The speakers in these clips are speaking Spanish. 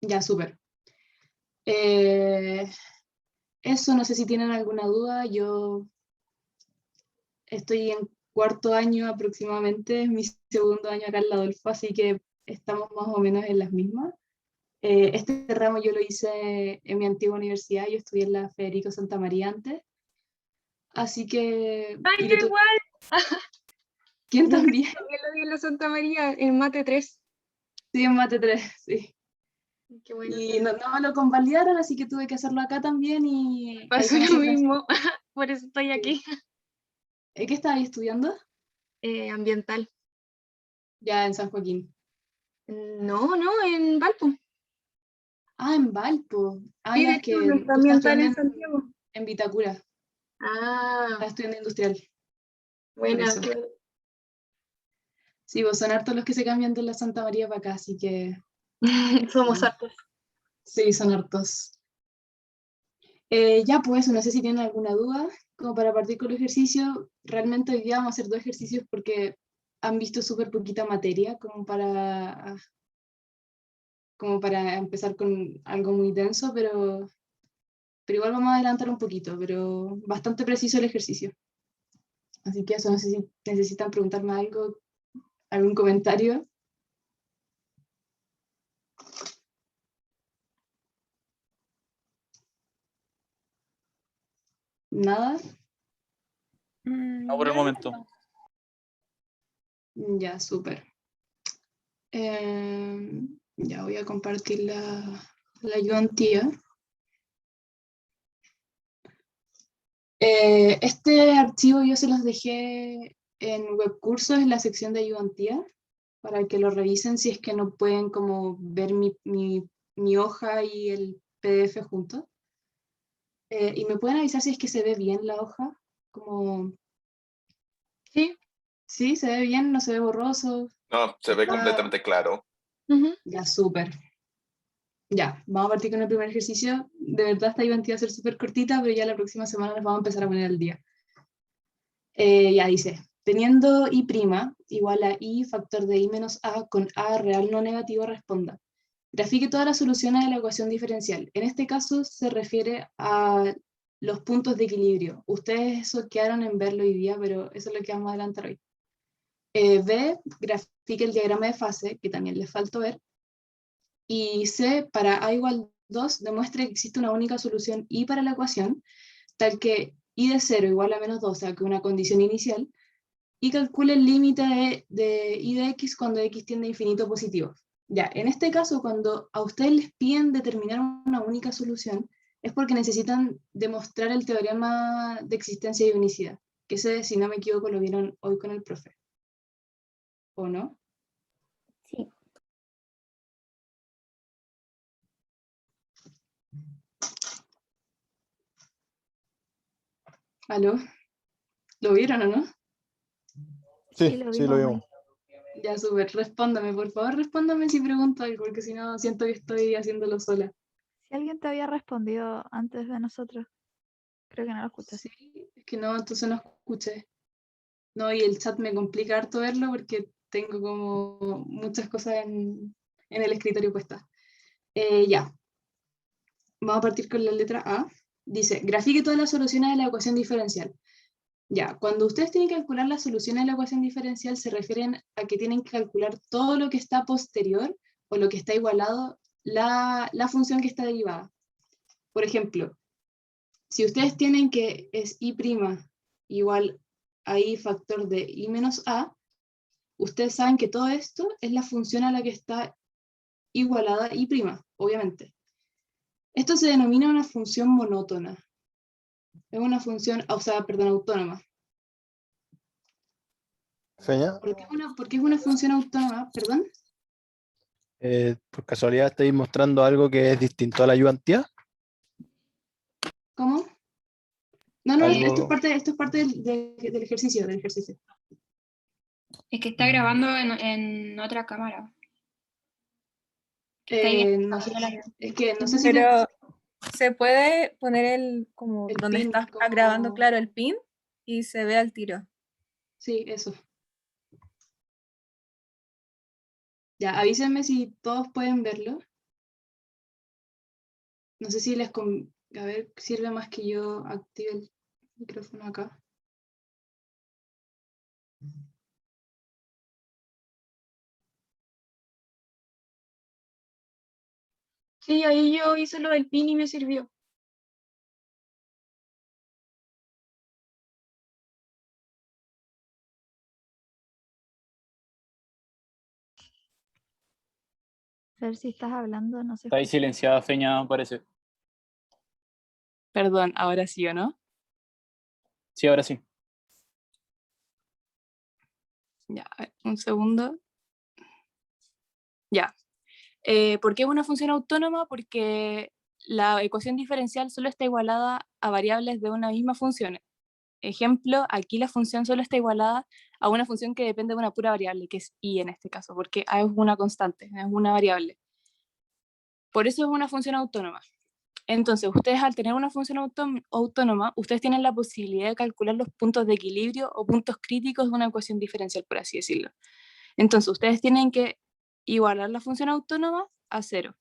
Ya, súper. Eh, Eso, no sé si tienen alguna duda. Yo estoy en cuarto año aproximadamente, es mi segundo año acá en la Adolfo, así que estamos más o menos en las mismas. Este ramo yo lo hice en mi antigua universidad, yo estudié en la Federico Santa María antes, así que... ¡Ay, ¿Y yo lo igual! ¿Quién Yo también? también lo vi en la Santa María, en Mate 3. Sí, en Mate 3, sí. Qué bueno Y saber. no me lo convalidaron, así que tuve que hacerlo acá también y ahí Pasó conocí lo a otras. mismo, por eso estoy Sí. aquí. ¿Qué estabas estudiando? Ambiental. Ya en San Joaquín. No, no, en Valpo. Ah, en Valpo. Ah, Sí, ya de es hecho, que no está tú estás ambiental estudiando en Santiago. en Vitacura, Ah, estás estudiando industrial, por buena, eso. qué Sí, vos son hartos los que se cambian de la Santa María para acá, así que somos hartos. sí, son hartos. Ya pues, no sé si tienen alguna duda, como para partir con el ejercicio. Realmente hoy día vamos a hacer dos ejercicios porque han visto súper poquita materia, como para empezar con algo muy denso, pero igual vamos a adelantar un poquito, pero bastante preciso el ejercicio. Así que eso, no sé si necesitan preguntarme algo, algún comentario. Nada. No por el momento. Ya, súper. Ya voy a compartir la ayudantía. Este archivo yo se los dejé en webcursos en la sección de ayudantía para que lo revisen si es que no pueden como ver mi hoja y el PDF juntos. Y me pueden avisar si es que se ve bien la hoja, como, Sí. sí, se ve bien, no se ve borroso. No, se ve completamente claro. Ujú. Ya, súper. Ya, vamos a partir con el primer ejercicio. De verdad esta ayudantía va a ser súper cortita, pero ya la próxima semana nos vamos a empezar a poner al día. Ya dice, teniendo i' igual a i factor de i menos a con a real no negativo, responda. Grafique todas las soluciones de la ecuación diferencial. En este caso se refiere a los puntos de equilibrio. Ustedes eso quedaron en verlo hoy día, pero eso es lo que vamos a adelantar hoy. B, grafique el diagrama de fase, que también les faltó ver. Y C, para a igual 2, demuestre que existe una única solución i para la ecuación, tal que i de 0 igual a menos 2, o sea, que una condición inicial, y calcule el límite de i de x cuando x tiende a infinito positivo. Ya, en este caso, cuando a ustedes les piden determinar una única solución, es porque necesitan demostrar el teorema de existencia y unicidad, que ese, si no me equivoco, lo vieron hoy con el profe. ¿O no? Sí. ¿Aló? ¿Lo vieron o no? Sí, sí, lo vimos. Ya, súper. Respóndame, por favor, respóndame si pregunto algo, porque si no, siento que estoy haciéndolo sola. Si alguien te había respondido antes de nosotros, creo que no lo escuchaste. Sí, es que no, entonces no escuché. No, y el chat me complica harto verlo porque tengo como muchas cosas en el escritorio puestas. Ya, vamos a partir con la letra A. Dice, grafique todas las soluciones de la ecuación diferencial. Ya, cuando ustedes tienen que calcular las soluciones de la ecuación diferencial, se refieren a que tienen que calcular todo lo que está posterior o lo que está igualado la función que está derivada. Por ejemplo, si ustedes tienen que es i' igual a i factor de i menos a, ustedes saben que todo esto es la función a la que está igualada i', obviamente. Esto se denomina una función monótona. Es una función, o sea, perdón, autónoma. Feña, Por qué es una función autónoma? Perdón. por casualidad estáis mostrando algo que es distinto a la ayudantía. ¿Cómo? No, no, Algo. esto es parte del ejercicio, del ejercicio. Es que está grabando en otra cámara. Que está ahí No sé, es que no sé si Pero se puede poner el, como el donde pin, estás como... grabando, claro, el pin y se ve al tiro. Sí, eso. Ya, avísenme si todos pueden verlo. No sé si a ver, sirve más que yo active el micrófono acá. Sí, ahí yo hice lo del pin y me sirvió. Ver si estás hablando, no sé. Está ahí silenciada, Feña, parece. Perdón, ahora sí o no. Sí, ahora sí. Ya, a ver, un segundo. Ya. ¿Por qué es una función autónoma? Porque la ecuación diferencial solo está igualada a variables de una misma función. Ejemplo, aquí la función solo está igualada a una función que depende de una pura variable, que es y en este caso, porque a es una constante, es una variable. Por eso es una función autónoma. Entonces, ustedes al tener una función autónoma, ustedes tienen la posibilidad de calcular los puntos de equilibrio o puntos críticos de una ecuación diferencial, por así decirlo. Entonces, ustedes tienen que igualar la función autónoma a 0.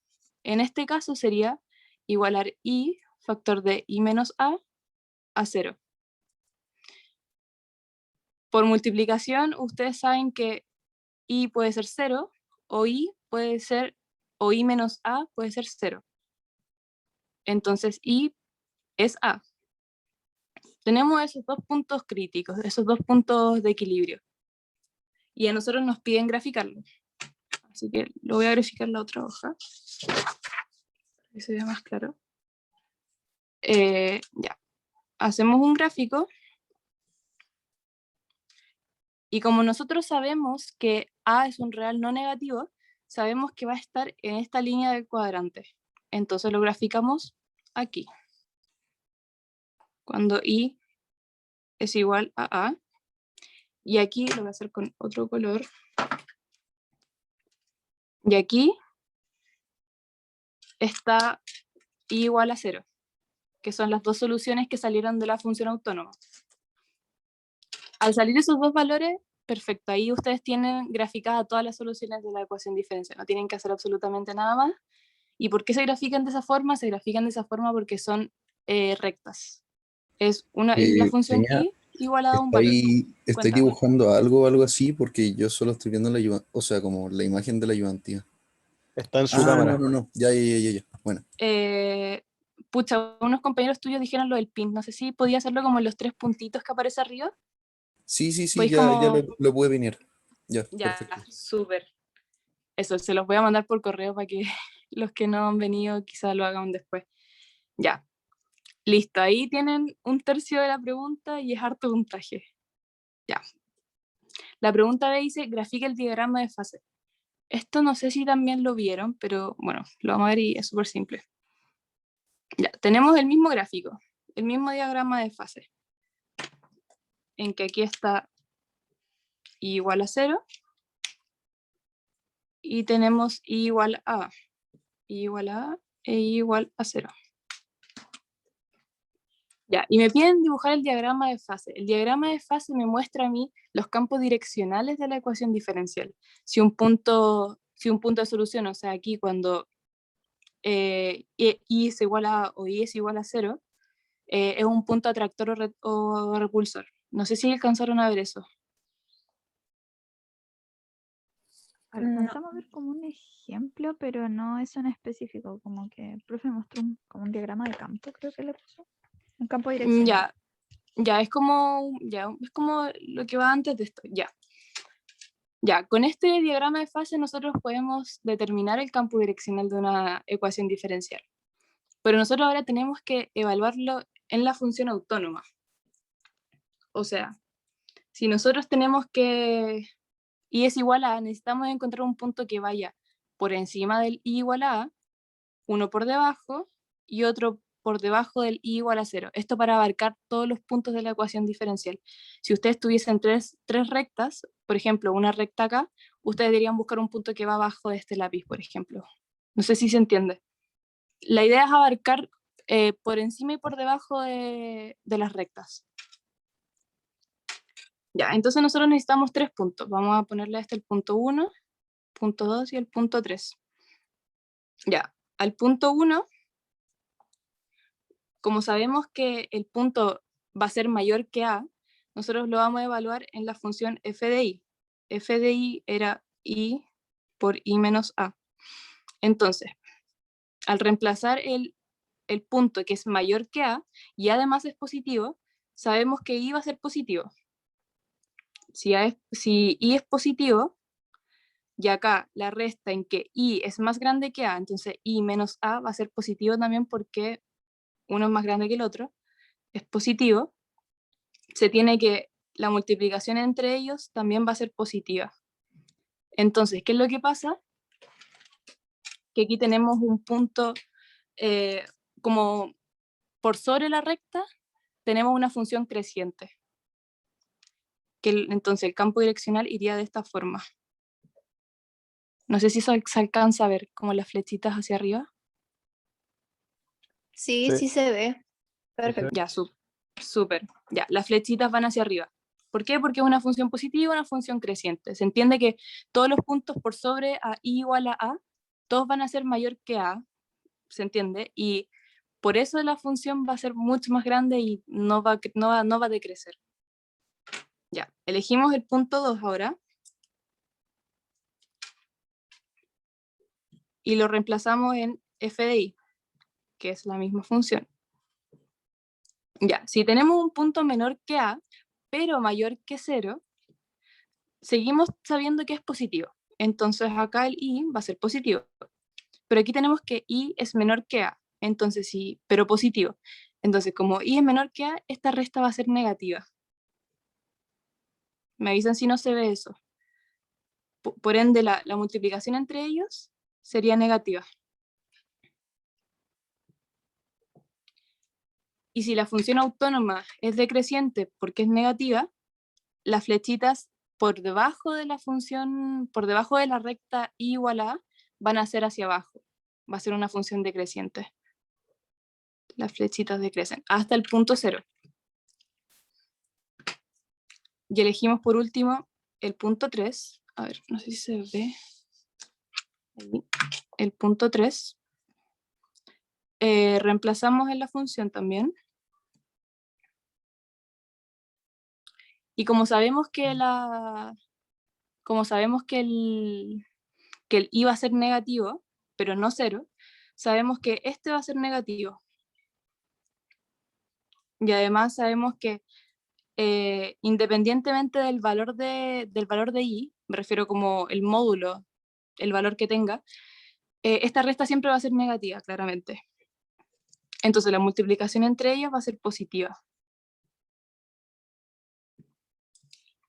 En este caso sería igualar y, factor de i menos a 0. Por multiplicación, ustedes saben que i puede ser 0, o i puede ser, o i menos a puede ser 0. Entonces, i es a. Tenemos esos dos puntos críticos, esos dos puntos de equilibrio. Y a nosotros nos piden graficarlo. Así que lo voy a graficar en la otra hoja, para que se vea más claro. Ya. Hacemos un gráfico. Y como nosotros sabemos que a es un real no negativo, sabemos que va a estar en esta línea del cuadrante. Entonces lo graficamos aquí. Cuando i es igual a a. Y aquí lo voy a hacer con otro color. Y aquí está i igual a 0, que son las dos soluciones que salieron de la función autónoma. Al salir esos dos valores, perfecto, ahí ustedes tienen graficadas todas las soluciones de la ecuación diferencial, no tienen que hacer absolutamente nada más. ¿Y por qué se grafican de esa forma? Se grafican de esa forma porque son rectas. Es la función Peña, i igualada a un valor. ¿estáis Cuéntame. dibujando algo o algo así? Porque yo solo estoy viendo o sea, como la imagen de la ayudantía. Está en su Ah, cámara. no. Ya. Bueno, Pucha, unos compañeros tuyos dijeron lo del pin. No sé si podía hacerlo como en los 3 puntitos que aparece arriba. sí, Podéis ya como... lo pude venir. Ya, Ya, perfecto. súper. Eso, se los voy a mandar por correo para que los que no han venido quizás lo hagan después. Ya, listo. Ahí tienen un tercio de la pregunta y es harto puntaje. Ya. La pregunta B dice, grafica el diagrama de fase. Esto no sé si también lo vieron, pero bueno, lo vamos a ver y es súper simple. Ya, tenemos el mismo gráfico, el mismo diagrama de fase, en que aquí está i igual a 0, y tenemos i igual a e i igual a 0. Ya, y me piden dibujar el diagrama de fase. El diagrama de fase me muestra a mí los campos direccionales de la ecuación diferencial. Si un punto de solución, o sea, aquí cuando i es igual a o i es igual a 0, es un punto atractor o repulsor. No sé si alcanzaron a ver eso. Alcanzamos a ver como un ejemplo, pero no eso en específico, como que el profe mostró como un diagrama de campo, creo que le puso. Un campo direccional. Ya, es como lo que va antes de esto, Ya, con este diagrama de fase nosotros podemos determinar el campo direccional de una ecuación diferencial. Pero nosotros ahora tenemos que evaluarlo en la función autónoma. O sea, si nosotros tenemos que i es igual a, necesitamos encontrar un punto que vaya por encima del i igual a, uno por debajo y otro por debajo del i igual a 0. Esto para abarcar todos los puntos de la ecuación diferencial. Si ustedes tuviesen tres rectas, por ejemplo, una recta acá, ustedes deberían buscar un punto que va abajo de este lápiz, por ejemplo. No sé si se entiende. La idea es abarcar por encima y por debajo de las rectas. Ya, entonces nosotros necesitamos 3 puntos. Vamos a ponerle a este el punto 1, punto 2 y el punto 3. Ya, al punto 1 como sabemos que el punto va a ser mayor que a, nosotros lo vamos a evaluar en la función f de i. F de i era i por i menos a. Entonces, al reemplazar el punto que es mayor que a y además es positivo, sabemos que i va a ser positivo. Si i es positivo, y acá la resta en que i es más grande que a, entonces i menos a va a ser positivo también porque uno es más grande que el otro, es positivo, se tiene que la multiplicación entre ellos también va a ser positiva. Entonces, ¿qué es lo que pasa? Que aquí tenemos un punto como por sobre la recta, tenemos una función creciente. Entonces el campo direccional iría de esta forma. No sé si se alcanza a ver como las flechitas hacia arriba. Sí, Sí. sí se ve. Perfecto. Ya, súper. Ya, las flechitas van hacia arriba. ¿Por qué? Porque es una función positiva, una función creciente. Se entiende que todos los puntos por sobre a i igual a a, todos van a ser mayor que a, ¿se entiende? Y por eso la función va a ser mucho más grande y no va a decrecer. Ya, elegimos el punto 2 ahora. Y lo reemplazamos en f de i, que es la misma función. Ya, si tenemos un punto menor que a, pero mayor que 0, seguimos sabiendo que es positivo. Entonces acá el i va a ser positivo. Pero aquí tenemos que i es menor que a, entonces sí, pero positivo. Entonces como i es menor que a, esta resta va a ser negativa. Me avisan si no se ve eso. Por ende, la multiplicación entre ellos sería negativa. Y si la función autónoma es decreciente porque es negativa, las flechitas por debajo de la función, por debajo de la recta i igual a, van a ser hacia abajo. Va a ser una función decreciente. Las flechitas decrecen hasta el punto 0. Y elegimos por último el punto 3. A ver, no sé si se ve. Ahí. El punto 3. Reemplazamos en la función también. Y como sabemos que el i va a ser negativo, pero no 0, sabemos que este va a ser negativo. Y además sabemos que independientemente del valor de i, me refiero como el módulo, el valor que tenga, esta resta siempre va a ser negativa, claramente. Entonces la multiplicación entre ellos va a ser positiva.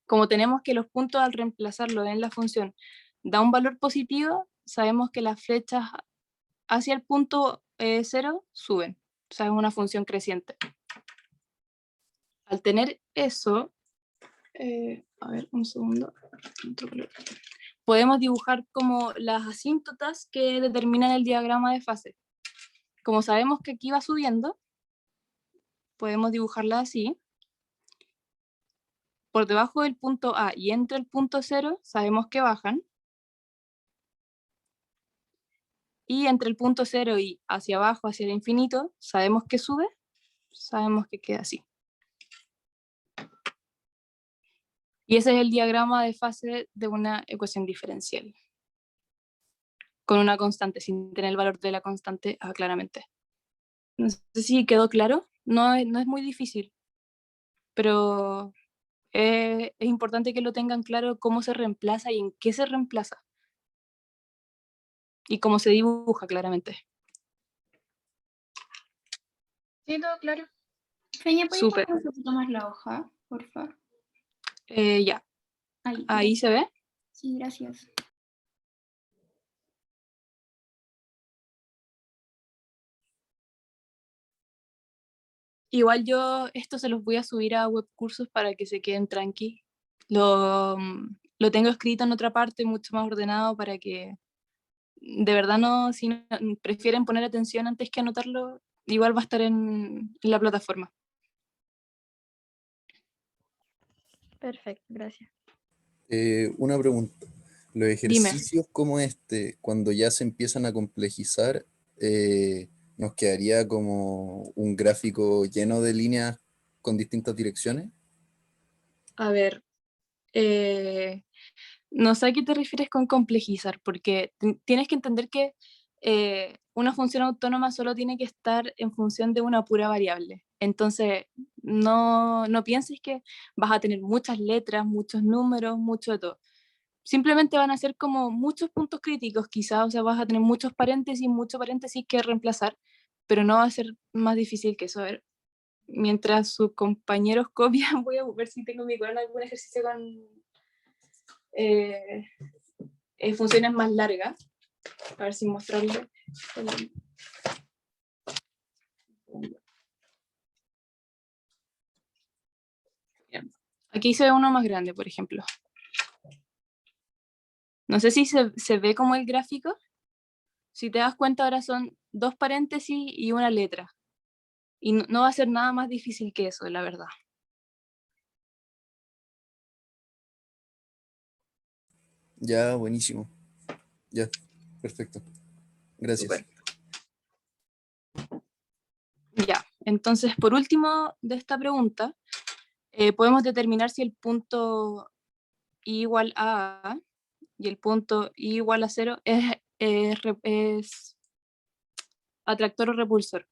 Como tenemos que los puntos al reemplazarlo en la función da un valor positivo, sabemos que las flechas hacia el punto 0 suben. O sea, es una función creciente. Al tener eso, a ver, un segundo. Podemos dibujar como las asíntotas que determinan el diagrama de fase. Como sabemos que aquí va subiendo, podemos dibujarla así. Por debajo del punto A y entre el punto 0, sabemos que bajan. Y entre el punto 0 y hacia abajo, hacia el infinito, sabemos que sube, sabemos que queda así. Y ese es el diagrama de fase de una ecuación diferencial. Con una constante, sin tener el valor de la constante claramente. No sé si quedó claro, no es muy difícil, pero es importante que lo tengan claro cómo se reemplaza y en qué se reemplaza. Y cómo se dibuja claramente. Sí, todo claro. Feña, ¿puedes Súper. poner un poquito más la hoja, por favor? Ya, ahí se ve. Sí, gracias. Igual yo esto se los voy a subir a webcursos para que se queden tranqui. Lo tengo escrito en otra parte, mucho más ordenado, para que de verdad si no, prefieren poner atención antes que anotarlo, igual va a estar en la plataforma. Perfecto, gracias. Una pregunta. Los Dime. ejercicios como este, cuando ya se empiezan a complejizar, nos quedaría como un gráfico lleno de líneas con distintas direcciones. A ver, no sé a qué te refieres con complejizar, porque tienes que entender que una función autónoma solo tiene que estar en función de una pura variable. Entonces, no pienses que vas a tener muchas letras, muchos números, mucho de todo. Simplemente van a ser como muchos puntos críticos, quizás, o sea, vas a tener muchos paréntesis que reemplazar, pero no va a ser más difícil que eso. A ver, mientras sus compañeros copian, voy a ver si tengo mi cuaderno algún ejercicio con funciones más largas. A ver si mostrarle. Aquí se ve uno más grande, por ejemplo. No sé si se ve como el gráfico. Si te das cuenta, ahora son 2 paréntesis y una letra. Y no va a ser nada más difícil que eso, la verdad. Ya, buenísimo. Ya, perfecto. Gracias. Súper. Ya, entonces por último de esta pregunta, podemos determinar si el punto i igual a A y el punto i igual a 0 es atractor o repulsor.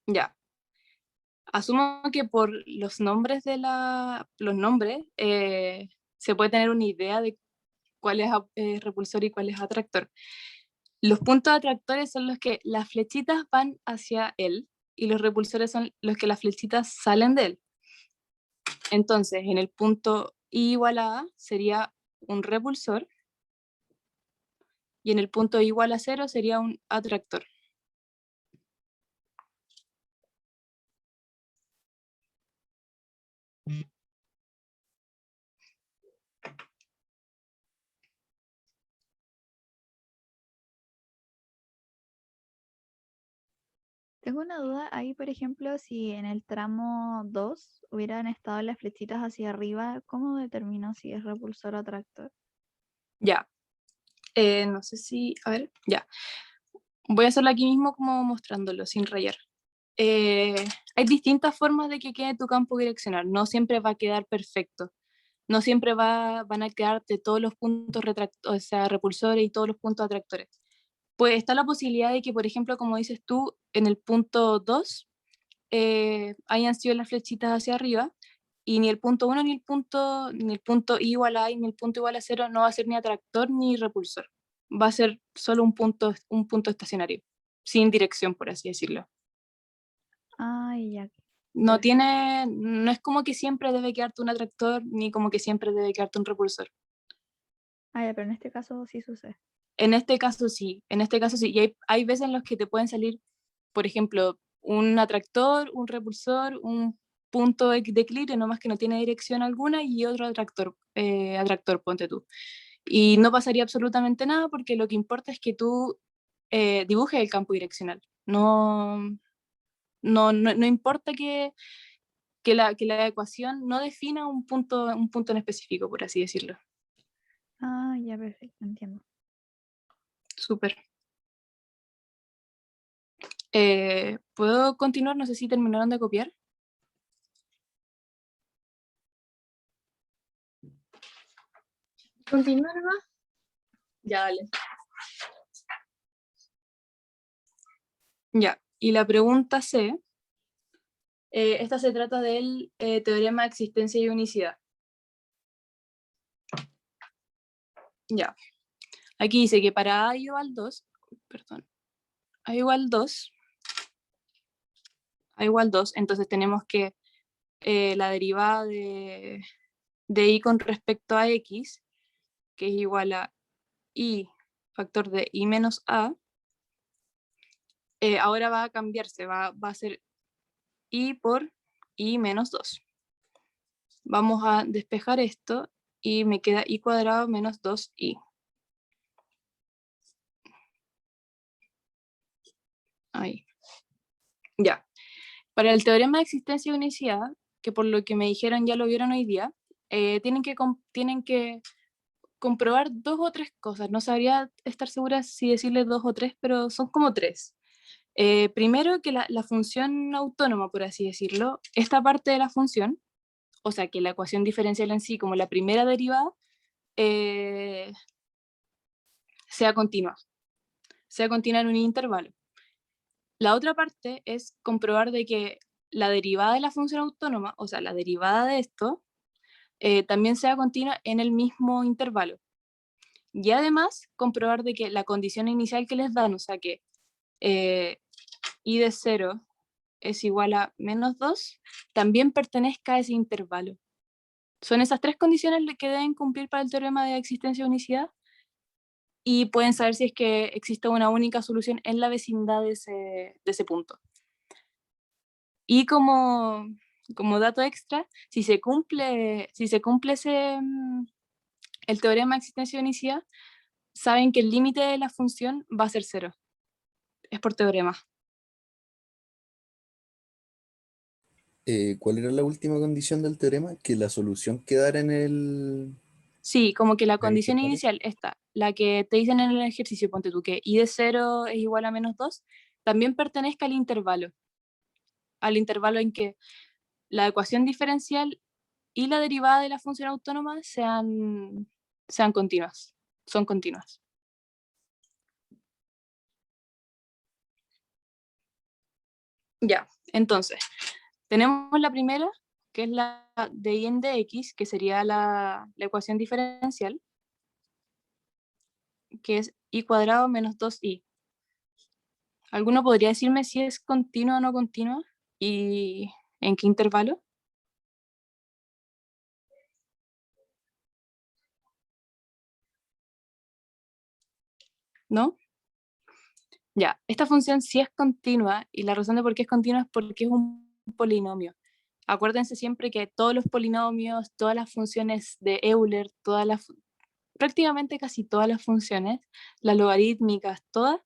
Ya. Asumo que por los nombres se puede tener una idea de cuál es repulsor y cuál es atractor. Los puntos atractores son los que las flechitas van hacia él y los repulsores son los que las flechitas salen de él. Entonces, en el punto i igual a A sería un repulsor y en el punto i igual a 0 sería un atractor. Tengo una duda ahí, por ejemplo, si en el tramo 2 hubieran estado las flechitas hacia arriba, ¿cómo determino si es repulsor o atractor? Ya. No sé si... A ver, ya. Voy a hacerlo aquí mismo como mostrándolo, sin rayar. Hay distintas formas de que quede tu campo direccional. No siempre va a quedar perfecto. No siempre van a quedarte todos los puntos repulsores y todos los puntos atractores. Pues está la posibilidad de que, por ejemplo, como dices tú, en el punto 2 hayan sido las flechitas hacia arriba y ni el punto 1 ni el punto i igual a A y ni el punto igual a 0 no va a ser ni atractor ni repulsor. Va a ser solo un punto estacionario, sin dirección, por así decirlo. Ay, ya. No es como que siempre debe quedarte un atractor ni como que siempre debe quedarte un repulsor. Ah, ya, pero en este caso sí sucede. En este caso sí. Y hay veces en los que te pueden salir, por ejemplo, un atractor, un repulsor, un punto de equilibrio, nomás que no tiene dirección alguna, y otro atractor, ponte tú. Y no pasaría absolutamente nada porque lo que importa es que tú dibujes el campo direccional. No importa que la ecuación no defina un punto en específico, por así decirlo. Ah, ya, perfecto, entiendo. Súper. ¿Puedo continuar? No sé si terminaron de copiar. ¿Continuar más? Ya, dale. Ya, y la pregunta C, esta se trata del teorema de existencia y unicidad. Ya, aquí dice que para A igual 2, perdón, A igual 2, entonces tenemos que la derivada de y con respecto a x, que es igual a y factor de y menos a, ahora va a cambiarse, va a ser y por y menos 2. Vamos a despejar esto y me queda y cuadrado menos 2y. Ahí. Ya. Para el teorema de existencia y unicidad, que por lo que me dijeron ya lo vieron hoy día, tienen que comprobar 2 o 3 cosas. No sabría estar segura si decirles 2 o 3, pero son como 3. Primero que la función autónoma, por así decirlo, esta parte de la función, o sea, que la ecuación diferencial en sí, como la primera derivada, sea continua en un intervalo. La otra parte es comprobar de que la derivada de la función autónoma, o sea, la derivada de esto, también sea continua en el mismo intervalo. Y además, comprobar de que la condición inicial que les dan, o sea, que y de 0 es igual a -2, también pertenezca a ese intervalo. Son esas tres condiciones que deben cumplir para el teorema de existencia de unicidad, y pueden saber si es que existe una única solución en la vecindad de ese punto. Y como dato extra, si se cumple el teorema de existencia de unicidad, saben que el límite de la función va a ser 0. Es por teorema. ¿Cuál era la última condición del teorema? Que la solución quedara en el... Sí, como que la ¿En el condición intervalo? inicial, esta, la que te dicen en el ejercicio, ponte tú, que y de 0 es igual a -2, también pertenezca al intervalo en que la ecuación diferencial y la derivada de la función autónoma sean continuas, son continuas. Ya, entonces, tenemos la primera, que es la de y en de x, que sería la ecuación diferencial, que es y cuadrado menos 2i. ¿Alguno podría decirme si es continua o no continua? ¿Y en qué intervalo? ¿No? Ya, esta función sí es continua, y la razón de por qué es continua es porque es un polinomio. Acuérdense siempre que todos los polinomios, todas las funciones de Euler, prácticamente casi todas las funciones, las logarítmicas, todas,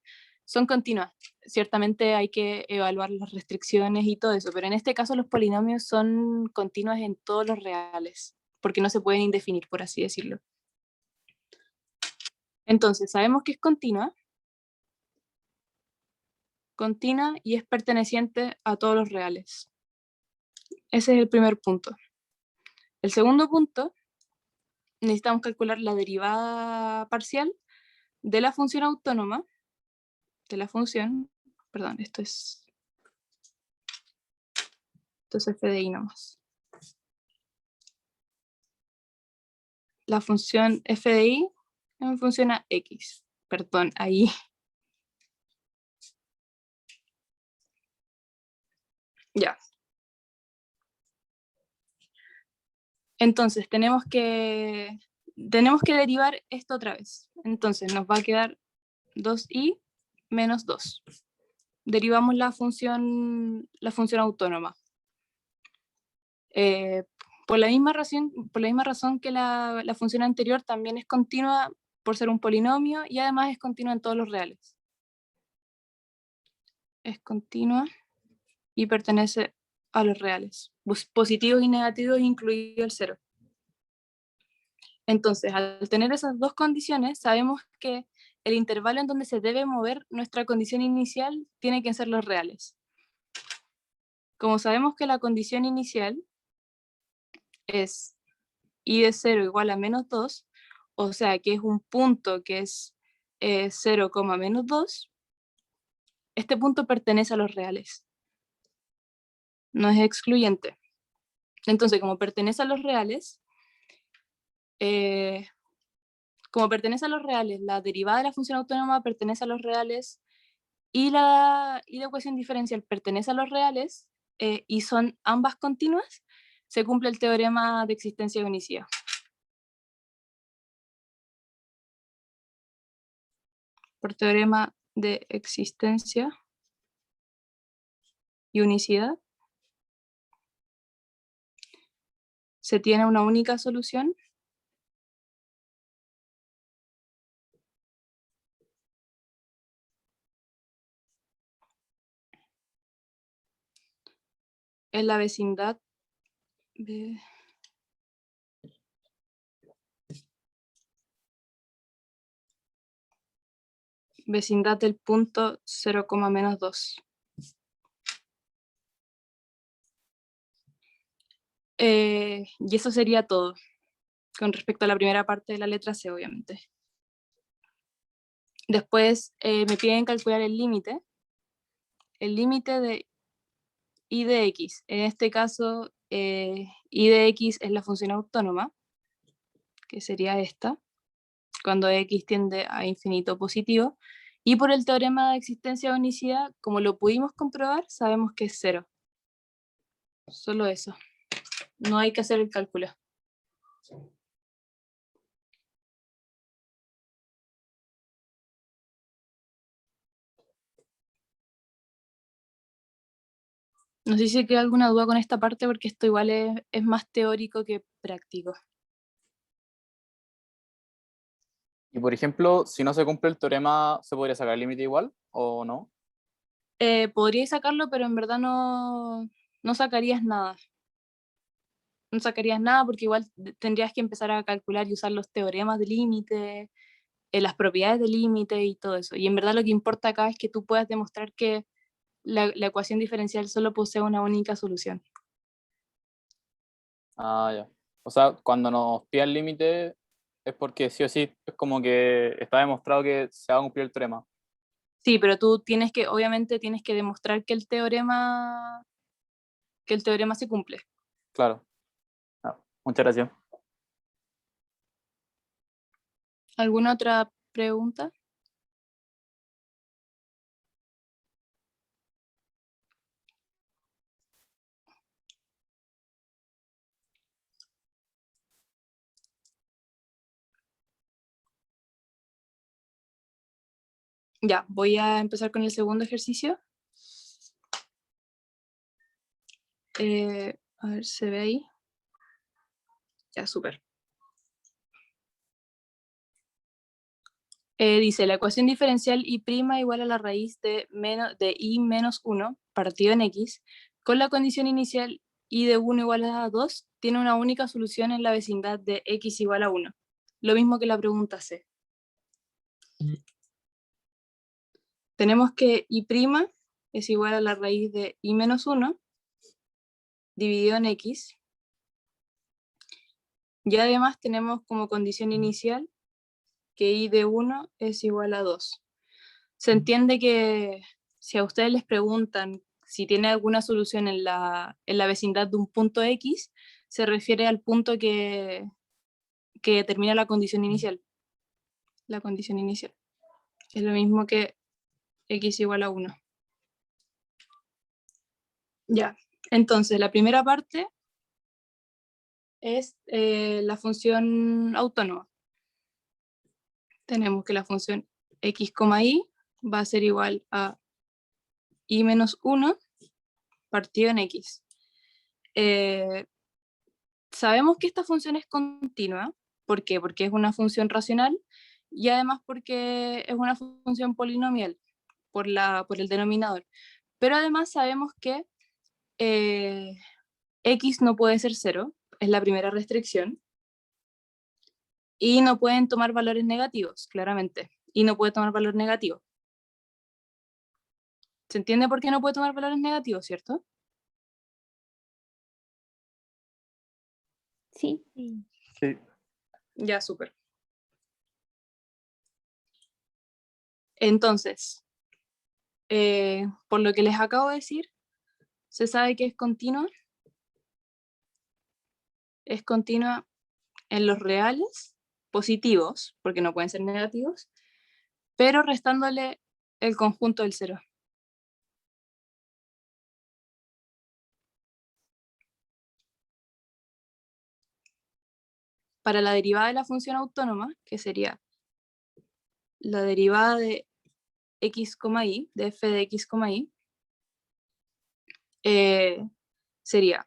son continuas. Ciertamente hay que evaluar las restricciones y todo eso, pero en este caso los polinomios son continuos en todos los reales, porque no se pueden indefinir, por así decirlo. Entonces, sabemos que es continua y es perteneciente a todos los reales. Ese es el primer punto. El segundo punto, necesitamos calcular la derivada parcial de la función autónoma, perdón, esto es f de i nomás. La función f de i es una función a x, perdón, ahí. Ya. Entonces, tenemos que derivar esto otra vez. Entonces, nos va a quedar 2i menos 2. Derivamos la función autónoma. Por la misma razón que la función anterior también es continua por ser un polinomio, y además es continua en todos los reales. Es continua y pertenece a los reales, positivos y negativos, incluido el 0. Entonces, al tener esas dos condiciones, sabemos que el intervalo en donde se debe mover nuestra condición inicial tiene que ser los reales. Como sabemos que la condición inicial es y de 0 igual a -2, o sea que es un punto que es 0, -2, este punto pertenece a los reales. No es excluyente. Entonces, como pertenece a los reales, la derivada de la función autónoma pertenece a los reales, y la ecuación diferencial pertenece a los reales, y son ambas continuas, se cumple el teorema de existencia de unicidad. Por teorema de existencia y unicidad, se tiene una única solución en la vecindad de vecindad del punto 0,-2. Y eso sería todo, con respecto a la primera parte de la letra C, obviamente. Después me piden calcular el límite de y de x. En este caso, y de x es la función autónoma, que sería esta, cuando x tiende a infinito positivo. Y por el teorema de existencia de unicidad, como lo pudimos comprobar, sabemos que es 0. Solo eso. No hay que hacer el cálculo. No sé si queda alguna duda con esta parte, porque esto igual es más teórico que práctico. Y por ejemplo, si no se cumple el teorema, ¿se podría sacar el límite igual o no? Podríais sacarlo, pero en verdad no sacarías nada. No sacarías nada porque igual tendrías que empezar a calcular y usar los teoremas de límite, las propiedades del límite y todo eso. Y en verdad lo que importa acá es que tú puedas demostrar que la ecuación diferencial solo posee una única solución. Ah, ya. O sea, cuando nos pida el límite es porque sí o sí es como que está demostrado que se va a cumplir el teorema. Sí, pero tú obviamente tienes que demostrar que el teorema se cumple. Claro. Ah, muchas gracias. ¿Alguna otra pregunta? Ya, voy a empezar con el segundo ejercicio. A ver, ¿se ve ahí? Ya, súper. Dice, la ecuación diferencial y' igual a la raíz de y menos 1 partido en x, con la condición inicial y de 1 igual a 2, tiene una única solución en la vecindad de x igual a 1. Lo mismo que la pregunta C. Tenemos que y' es igual a la raíz de y menos 1 dividido en x. Y además tenemos como condición inicial que y de 1 es igual a 2. Se entiende que si a ustedes les preguntan si tiene alguna solución en la vecindad de un punto X, se refiere al punto que determina la condición inicial. La condición inicial. Es lo mismo que X igual a 1. Ya, entonces la primera parte es la función autónoma. Tenemos que la función x, y va a ser igual a y menos 1 partido en x. Sabemos que esta función es continua. ¿Por qué? Porque es una función racional y además porque es una función polinomial por el denominador. Pero además sabemos que x no puede ser 0, es la primera restricción, y no pueden tomar valores negativos, claramente, y no puede tomar valor negativo. ¿Se entiende por qué no puede tomar valores negativos, cierto? Sí. Sí. Ya, súper. Entonces, por lo que les acabo de decir, se sabe que es continua. Es continua en los reales positivos, porque no pueden ser negativos, pero restándole el conjunto del 0. Para la derivada de la función autónoma, que sería la derivada de x, y, de f de x, y, sería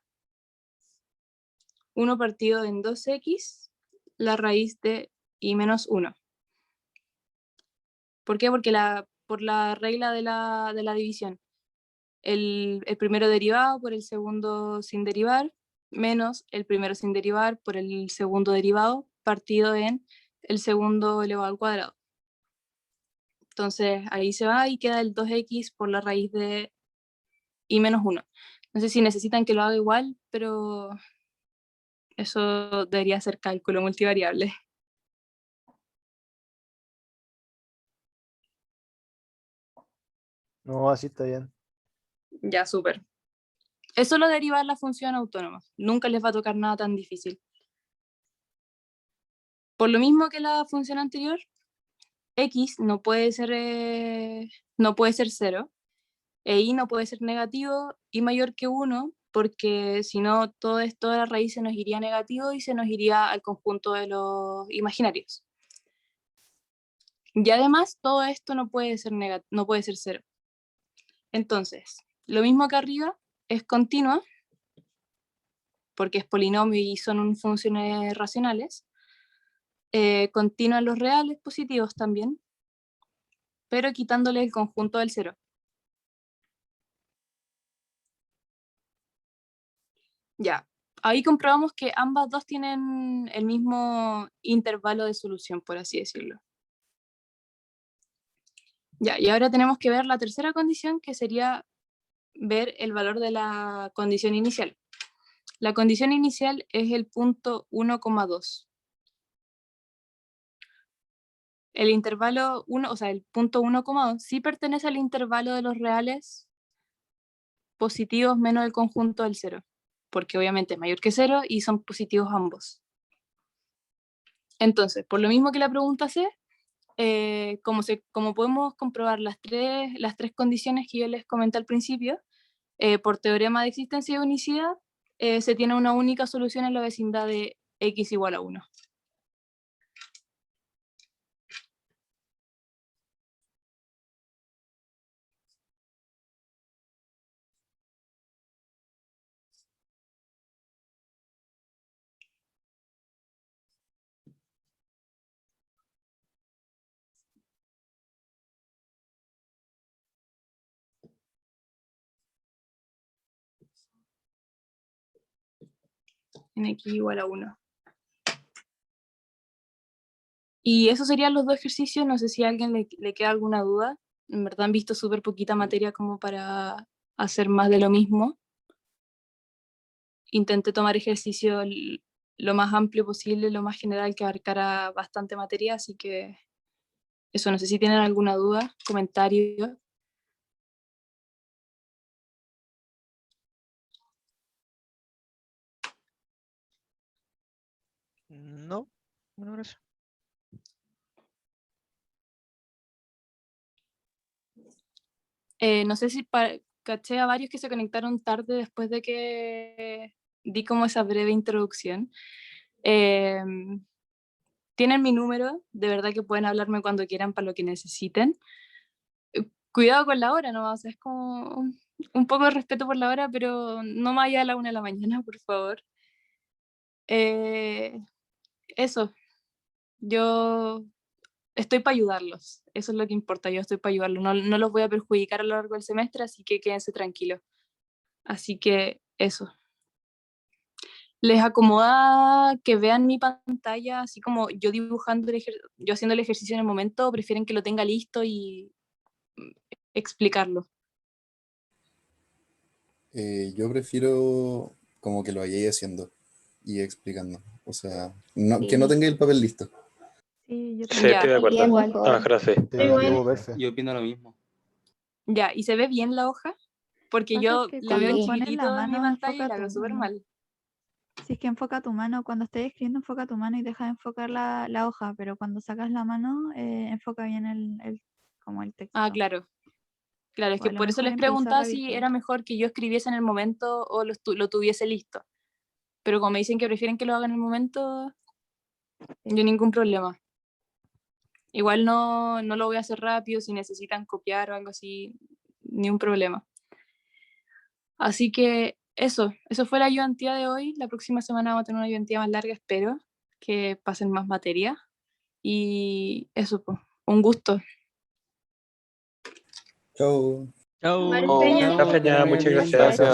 1 partido en 2x, la raíz de y menos 1. ¿Por qué? Porque por la regla de la división. El primero derivado por el segundo sin derivar, menos el primero sin derivar por el segundo derivado, partido en el segundo elevado al cuadrado. Entonces ahí se va y queda el 2x por la raíz de y menos 1. No sé si necesitan que lo haga igual, pero eso debería ser cálculo multivariable. No, así está bien. Ya, súper. Eso lo deriva en la función autónoma. Nunca les va a tocar nada tan difícil. Por lo mismo que la función anterior, x no puede ser 0, e y no puede ser negativo y mayor que 1, porque si no, toda la raíz se nos iría negativo y se nos iría al conjunto de los imaginarios. Y además, todo esto no puede ser 0. Entonces, lo mismo que arriba es continua, porque es polinomio y son funciones racionales. Continua en los reales positivos también, pero quitándole el conjunto del 0. Ya, ahí comprobamos que ambas dos tienen el mismo intervalo de solución, por así decirlo. Ya, y ahora tenemos que ver la tercera condición, que sería ver el valor de la condición inicial. La condición inicial es el punto 1,2. El intervalo 1, o sea, el punto 1,2 sí pertenece al intervalo de los reales positivos menos el conjunto del 0, porque obviamente es mayor que 0 y son positivos ambos. Entonces, por lo mismo que la pregunta C, como podemos comprobar las tres condiciones que yo les comenté al principio, por teorema de existencia de unicidad, se tiene una única solución en la vecindad de x igual a 1. En x igual a 1. Y esos serían los dos ejercicios. No sé si a alguien le queda alguna duda. En verdad han visto súper poquita materia como para hacer más de lo mismo. Intenté tomar ejercicio lo más amplio posible, lo más general, que abarcara bastante materia, así que eso, no sé si tienen alguna duda, comentario. No, bueno, gracias. No sé si caché a varios que se conectaron tarde después de que di como esa breve introducción. Tienen mi número, de verdad que pueden hablarme cuando quieran para lo que necesiten. Cuidado con la hora, ¿no? O sea, es como un poco de respeto por la hora, pero no más allá de la 1 de la mañana, por favor. Eso, yo estoy para ayudarlos, eso es lo que importa, yo estoy para ayudarlos, no los voy a perjudicar a lo largo del semestre, así que quédense tranquilos. Así que eso. ¿Les acomoda que vean mi pantalla así como yo dibujando, yo haciendo el ejercicio en el momento, o prefieren que lo tenga listo y explicarlo? Yo prefiero como que lo vayáis haciendo y explicando. O sea, que no Sí. tengáis el papel listo. Sí, yo Sí, también. estoy de acuerdo. Bien, mejor. Ah, gracias. Sí, estuvo perfecto. Yo opino lo mismo. Ya, ¿y se ve bien la hoja? Porque Pasa yo que la veo en cuando pones la chiquitito en mi mano, pantalla y enfoca la veo tu súper mano. mal. Si es que enfoca tu mano, cuando estés escribiendo, enfoca tu mano y deja de enfocar la hoja, pero cuando sacas la mano, enfoca bien como el texto. Ah, claro. Claro, es O que a lo por eso mejor les en preguntaba pizarra si virtual. era mejor que yo escribiese en el momento o lo tuviese listo. Pero como me dicen que prefieren que lo haga en el momento, Sí. yo ningún problema. Igual no lo voy a hacer rápido, si necesitan copiar o algo así, ni un problema. Así que eso fue la ayudantía de hoy. La próxima semana vamos a tener una ayudantía más larga, espero que pasen más materia. Y eso, pues, un gusto. Chao. Chao. Vale, Peña. Ya, Peña, muchas gracias. Gracias.